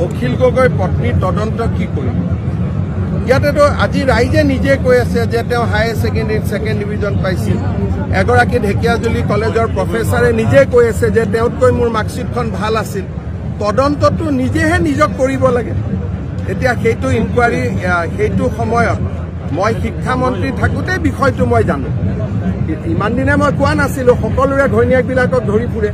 অখিল গগৈ পত্নী তদন্ত কি কৰিব ইয়াতেতো আজি ৰাইজে নিজে কৈ আছে যে তেওঁ হায়াৰ ছেকেণ্ডেৰীত ছেকেণ্ড ডিভিজন পাইছিল এগৰাকী ঢেকিয়াজুলি কলেজৰ প্ৰফেচাৰে নিজে কৈ আছে যে তেওঁতকৈ মোৰ মাৰ্কশ্বিটখন ভাল আছিল তদন্তটো নিজেহে নিজক কৰিব লাগে এতিয়া সেইটো ইনকুৱাৰী সেইটো সময়ত মই শিক্ষামন্ত্ৰী থাকোঁতে বিষয়টো মই জানো ইমান দিনে মই কোৱা নাছিলোঁ সকলোৰে ঘৈণীয়েকবিলাকক ধৰি ফুৰে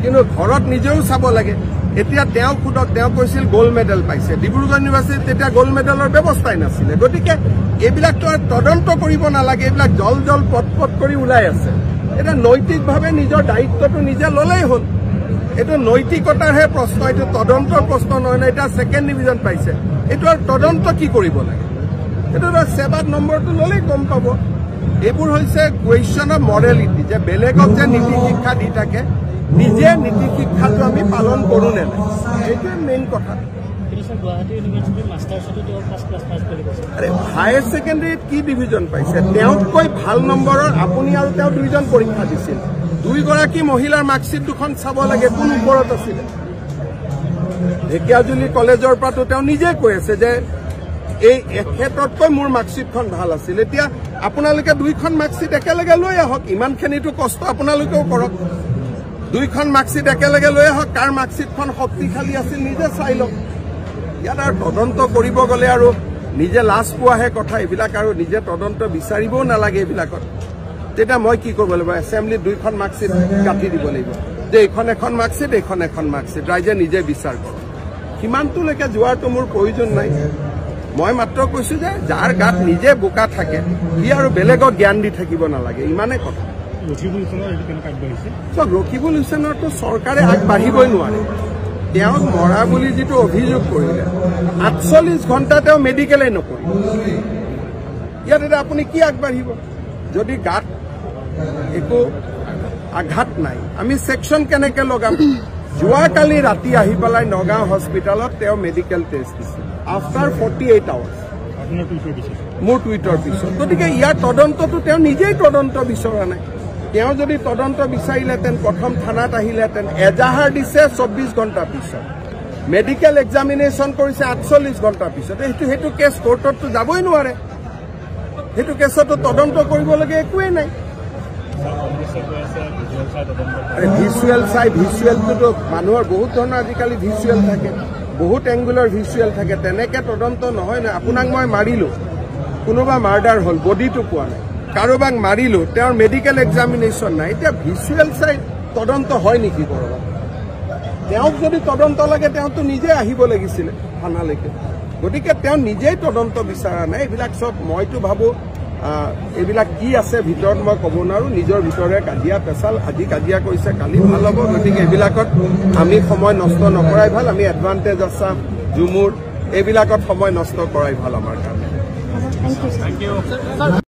কিন্তু ঘৰত নিজেও চাব লাগে এতিয়া তেওঁ খুদক তেওঁ কৈছিল গোল্ড মেডেল পাইছে ডিব্ৰুগড় ইউনিভাৰ্চিটিত তেতিয়া গোল্ড মেডেলৰ ব্যৱস্থাই নাছিলে গতিকে এইবিলাকতো তদন্ত কৰিব নালাগে এইবিলাক জল জল পট কৰি ওলাই আছে এটা নৈতিকভাৱে নিজৰ দায়িত্বটো নিজে ল'লেই হ'ল এইটো নৈতিকতাৰহে প্ৰশ্ন এইটো তদন্তৰ প্ৰশ্ন নহয় না এতিয়া ছেকেণ্ড ডিভিজন পাইছে এইটো আৰু তদন্ত কি কৰিব লাগে এইটো সেৱাত নম্বৰটো ল'লেই গম পাব এইবোৰ হৈছে কুৱেশ্যন অফ মৰেলিটি যে বেলেগক যে নীতি শিক্ষা দি থাকে নিজে নীতি শিক্ষাটো আমি পালন কৰোঁ নে নাই সেইটোৱে মেইন কথা আৰে হায়াৰ ছেকেণ্ডেৰীত কি ডিভিজন পাইছে তেওঁতকৈ ভাল নম্বৰৰ আপুনি আৰু তেওঁ দুইজন পৰীক্ষা দিছিল দুইগৰাকী মহিলাৰ মাৰ্কশ্বিট দুখন চাব লাগে কোন ওপৰত আছিলে ঢেকিয়াজুলি কলেজৰ পৰাতো তেওঁ নিজে কৈ আছে যে এই ক্ষেত্ৰতকৈ মোৰ মাৰ্কশ্বিটখন ভাল আছিল এতিয়া আপোনালোকে দুইখন মাৰ্কশ্বিট একেলগে লৈ আহক ইমানখিনিতো কষ্ট আপোনালোকেও কৰক দুইখন মাৰ্কশ্বিট একেলগে লৈ আহক কাৰ মাৰ্কশ্বিটখন শক্তিশালী আছিল নিজে চাই লওক ইয়াত আৰু তদন্ত কৰিব গ'লে আৰু নিজে লাজ পোৱাহে কথা এইবিলাক আৰু নিজে তদন্ত বিচাৰিবও নালাগে এইবিলাকত তেতিয়া মই কি কৰিব লাগিব এছেম্বলিত দুইখন মাৰ্কশ্বিট কাটি দিব লাগিব যে এইখন এখন মাৰ্কশ্বিট এইখন এখন মাৰ্কশ্বিট ৰাইজে নিজে বিচাৰ কৰক সিমানটোলৈকে যোৱাটো মোৰ প্ৰয়োজন নাই মই মাত্ৰ কৈছোঁ যে যাৰ গাত নিজে বোকা থাকে সি আৰু বেলেগক জ্ঞান দি থাকিব নালাগে ইমানেই কথা ৰকিবুল হুছেইনৰতো চৰকাৰে আগবাঢ়িবই নোৱাৰে তেওঁক মৰা বুলি যিটো অভিযোগ কৰিলে ৪৮ ঘণ্টা তেওঁ মেডিকেলেই নকৰিব ইয়াত এতিয়া আপুনি কি আগবাঢ়িব যদি গাত একো আঘাত নাই আমি ছেকশ্যন কেনেকৈ লগাম যোৱাকালি ৰাতি আহি পেলাই নগাঁও হস্পিটেলত তেওঁ মেডিকেল টেষ্ট দিছিল আফটাৰ 48 আৱাৰ্ছ মোৰ টুইটৰ পিছত গতিকে ইয়াৰ তদন্তটো তেওঁ নিজেই তদন্ত বিচৰা নাই তেওঁ যদি তদন্ত বিচাৰিলেহেঁতেন প্ৰথম থানাত আহিলেহেঁতেন এজাহাৰ দিছে 24 ঘণ্টা পিছত মেডিকেল এক্সামিনেশ্যন কৰিছে ৪৮ ঘণ্টা পিছত সেইটো কেছ কোৰ্টততো যাবই নোৱাৰে সেইটো কেছতো তদন্ত কৰিবলগীয়া একোৱেই নাই ভিজুৱেল চাই ভিজুৱেলটোতো মানুহৰ বহুত ধৰণৰ আজিকালি ভিজুৱেল থাকে বহুত এংগুলাৰ ভিজুৱেল থাকে তেনেকৈ তদন্ত নহয় নহয় আপোনাক মই মাৰিলোঁ কোনোবা মাৰ্ডাৰ হ'ল বডিটো পোৱা নাই কাৰোবাক মাৰিলোঁ তেওঁৰ মেডিকেল এক্সামিনেশ্যন নাই এতিয়া ভিজুৱেল চাই তদন্ত হয় নেকি ক'ৰবাত তেওঁক যদি তদন্ত লাগে তেওঁতো নিজে আহিব লাগিছিলে থানালৈকে গতিকে তেওঁ নিজেই তদন্ত বিচৰা নাই এইবিলাক চব মইতো ভাবোঁ এইবিলাক কি আছে ভিতৰত মই ক'ব নোৱাৰোঁ নিজৰ ভিতৰে কাজিয়া পেচাল আজি কাজিয়া কৰিছে কালি ভাল হ'ব গতিকে এইবিলাকত আমি সময় নষ্ট নকৰাই ভাল আমি এডভান্টেজ আছাম ঝুমুৰ এইবিলাকত সময় নষ্ট কৰাই ভাল আমাৰ কাৰণে